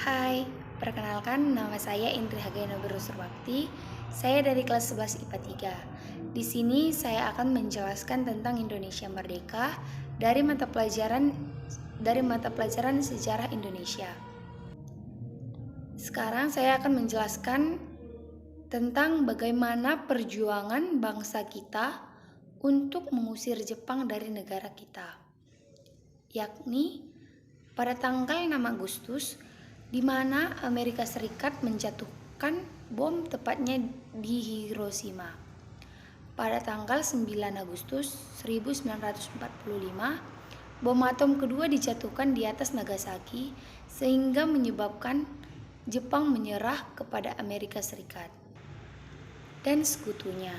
Hai, perkenalkan nama saya Indri Hagayana Surbakti. Saya dari kelas 11 IPA 3. Di sini saya akan menjelaskan tentang Indonesia Merdeka dari mata pelajaran sejarah Indonesia. Sekarang saya akan menjelaskan tentang bagaimana perjuangan bangsa kita untuk mengusir Jepang dari negara kita. Yakni pada tanggal 6 Agustus di mana Amerika Serikat menjatuhkan bom tepatnya di Hiroshima. Pada tanggal 9 Agustus 1945, bom atom kedua dijatuhkan di atas Nagasaki sehingga menyebabkan Jepang menyerah kepada Amerika Serikat dan sekutunya.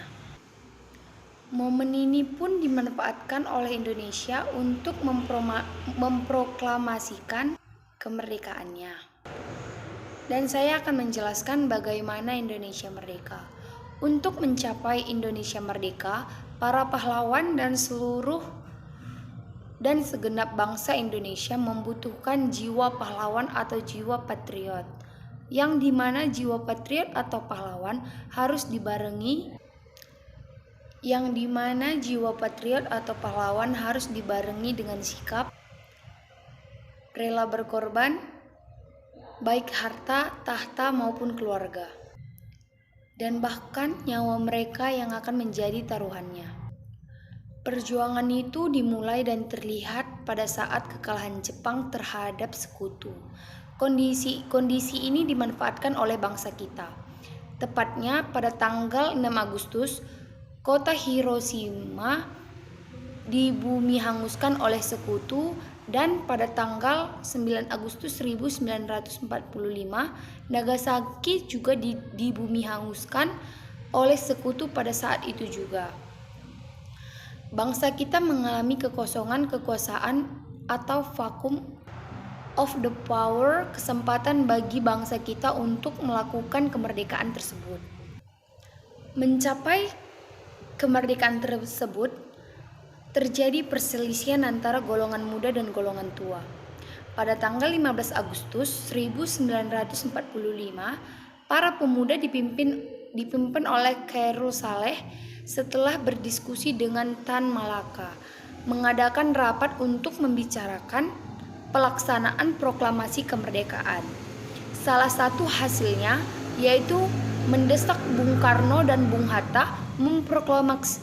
Momen ini pun dimanfaatkan oleh Indonesia untuk memproklamasikan kemerdekaannya. Dan saya akan menjelaskan bagaimana Indonesia merdeka. Untuk mencapai Indonesia merdeka, para pahlawan dan segenap bangsa Indonesia membutuhkan jiwa pahlawan atau jiwa patriot. Yang dimana jiwa patriot atau pahlawan harus dibarengi dengan sikap rela berkorban, baik harta, tahta maupun keluarga, dan bahkan nyawa mereka yang akan menjadi taruhannya. Perjuangan itu dimulai dan terlihat pada saat kekalahan Jepang terhadap sekutu. Kondisi ini dimanfaatkan oleh bangsa kita. Tepatnya pada tanggal 6 Agustus, kota Hiroshima dibumi hanguskan oleh sekutu, dan pada tanggal 9 Agustus 1945 Nagasaki juga dibumi hanguskan oleh sekutu pada saat itu juga. Bangsa kita mengalami kekosongan kekuasaan atau vacuum of the power, kesempatan bagi bangsa kita untuk melakukan kemerdekaan tersebut. Mencapai kemerdekaan tersebut terjadi perselisihan antara golongan muda dan golongan tua. Pada tanggal 15 Agustus 1945, para pemuda dipimpin oleh Khairul Saleh setelah berdiskusi dengan Tan Malaka, mengadakan rapat untuk membicarakan pelaksanaan proklamasi kemerdekaan. Salah satu hasilnya yaitu mendesak Bung Karno dan Bung Hatta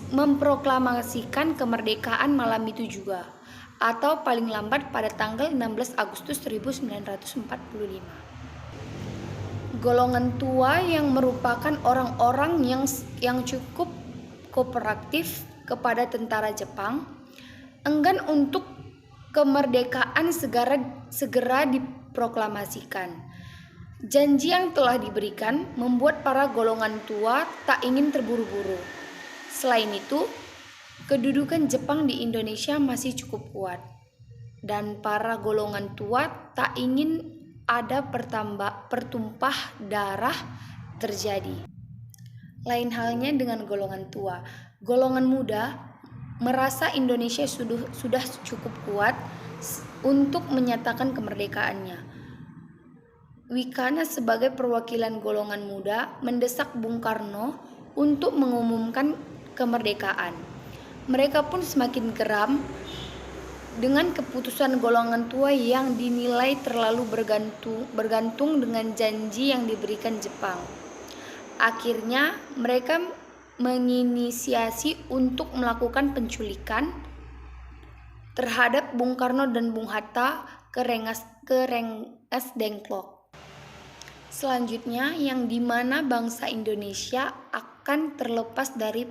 memproklamasikan kemerdekaan malam itu juga, atau paling lambat pada tanggal 16 Agustus 1945. Golongan tua yang merupakan orang-orang yang cukup kooperatif kepada tentara Jepang enggan untuk kemerdekaan segera diproklamasikan. Janji yang telah diberikan membuat para golongan tua tak ingin terburu-buru. Selain itu, kedudukan Jepang di Indonesia masih cukup kuat, dan para golongan tua tak ingin ada pertumpah darah terjadi. Lain halnya dengan golongan tua. Golongan muda merasa Indonesia sudah cukup kuat untuk menyatakan kemerdekaannya. Wikana sebagai perwakilan golongan muda mendesak Bung Karno untuk mengumumkan kemerdekaan. Mereka pun semakin geram dengan keputusan golongan tua yang dinilai terlalu bergantung dengan janji yang diberikan Jepang. Akhirnya mereka menginisiasi untuk melakukan penculikan terhadap Bung Karno dan Bung Hatta ke Rengas Dengklok. Selanjutnya, yang dimana bangsa Indonesia akan terlepas dari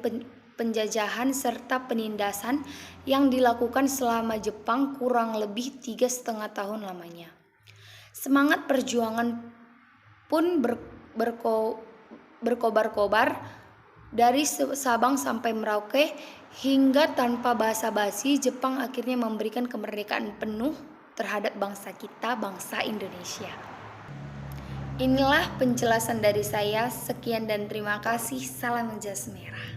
penjajahan serta penindasan yang dilakukan selama Jepang kurang lebih 3,5 tahun lamanya. Semangat perjuangan pun berkobar-kobar dari Sabang sampai Merauke, hingga tanpa basa-basi Jepang akhirnya memberikan kemerdekaan penuh terhadap bangsa kita, bangsa Indonesia. Inilah penjelasan dari saya. Sekian dan terima kasih. Salam jas merah.